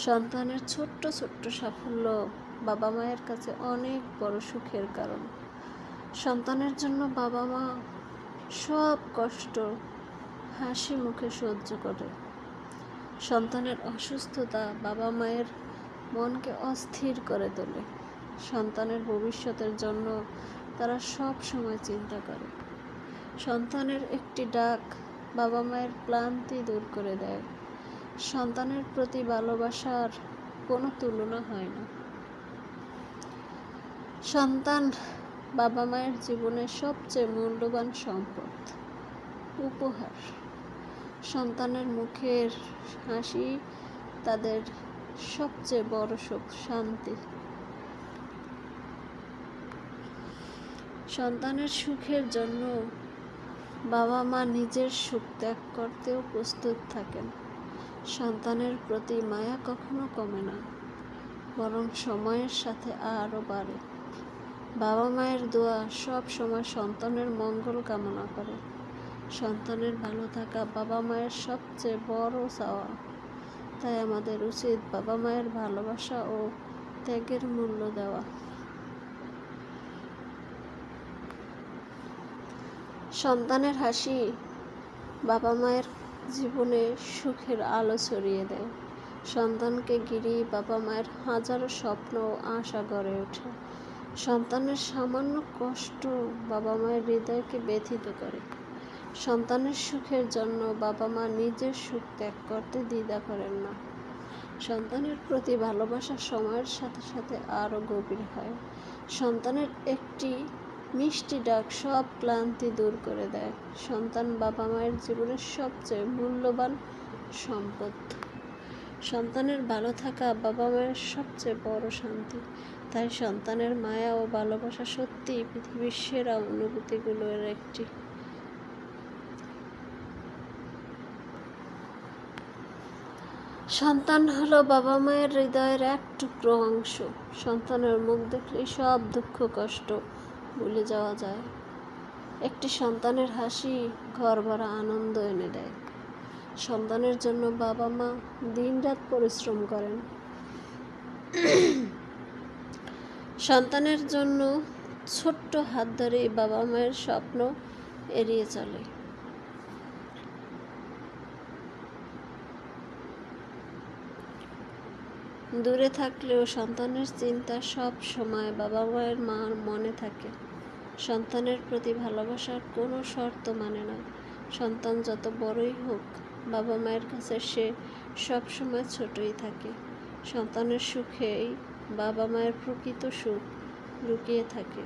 সন্তানের ছোট্ট ছোট্ট সাফল্য বাবা মায়ের কাছে অনেক বড় সুখের কারণ। সন্তানের জন্য বাবা মা সব কষ্ট হাসি মুখে সহ্য করে। সন্তানের অসুস্থতা বাবা মায়ের মনকে অস্থির করে তোলে। সন্তানের ভবিষ্যতের জন্য তারা সব সময় চিন্তা করে। সন্তানের একটি ডাক বাবা মায়ের ক্লান্তি দূর করে দেয়। সন্তানের প্রতি ভালোবাসার কোনো তুলনা হয় না। সন্তান বাবা মায়ের জীবনের সবচেয়ে মূল্যবান সম্পদ, উপহার। সন্তানের মুখের হাসি তাদের সবচেয়ে বড় সুখ, শান্তি। সন্তানের সুখের জন্য বাবা মা নিজের সুখ ত্যাগ করতেও প্রস্তুত থাকেন। সন্তানের প্রতি মায়া কখনো কমে না, বরং সময়ের সাথে আরও বাড়ে। বাবা মায়ের দোয়া সব সময় সন্তানের মঙ্গল কামনা করে। সন্তানের ভালো থাকা বাবা মায়ের সবচেয়ে বড় চাওয়া। তাই আমাদের উচিত বাবা মায়ের ভালোবাসা ও ত্যাগের মূল্য দেওয়া। সন্তানের হাসি বাবা মায়ের জীবনে সুখের আলো ছড়িয়ে দেয়। সন্তানকে ঘিরেই বাবা মায়ের হাজারো স্বপ্ন ও আশা গড়ে ওঠে। সন্তানের সামান্য কষ্ট বাবা মায়ের হৃদয়কে ব্যথিত করে। সন্তানের সুখের জন্য বাবা মা নিজের সুখ ত্যাগ করতে দ্বিধা করেন না। সন্তানের প্রতি ভালোবাসা সময়ের সাথে সাথে আরও গভীর হয়। সন্তানের একটি মিষ্টি ডাক সব ক্লান্তি দূর করে দেয়। সন্তান বাবা মায়ের জীবনের সবচেয়ে মূল্যবান সম্পদ। সন্তানের ভালো থাকা বাবা মায়ের সবচেয়ে বড় শান্তি। তাই সন্তানের মায়া ও ভালোবাসা সত্যিই পৃথিবীর সেরা অনুভূতিগুলোর একটি। সন্তান হলো বাবা মায়ের হৃদয়ের এক টুকরো অংশ। সন্তানের মুখ দেখলেই সব দুঃখ কষ্ট ভুলে যাওয়া যায়। একটি সন্তানের হাসি ঘর ভরা আনন্দ এনে দেয়। সন্তানের জন্য বাবা মা দিনরাত পরিশ্রম করেন। সন্তানের জন্য ছোট্ট হাত ধরেই বাবা মায়ের স্বপ্ন এড়িয়ে চলে। দূরে থাকলেও সন্তানের চিন্তা সব সময় বাবা মায়ের মনে থাকে। সন্তানের প্রতি ভালোবাসার কোনো শর্ত মানে না। সন্তান যত বড়ই হোক, বাবা মায়ের কাছে সে সব সময় ছোটই থাকে। সন্তানের সুখেই বাবা মায়ের প্রকৃত সুখ লুকিয়ে থাকে।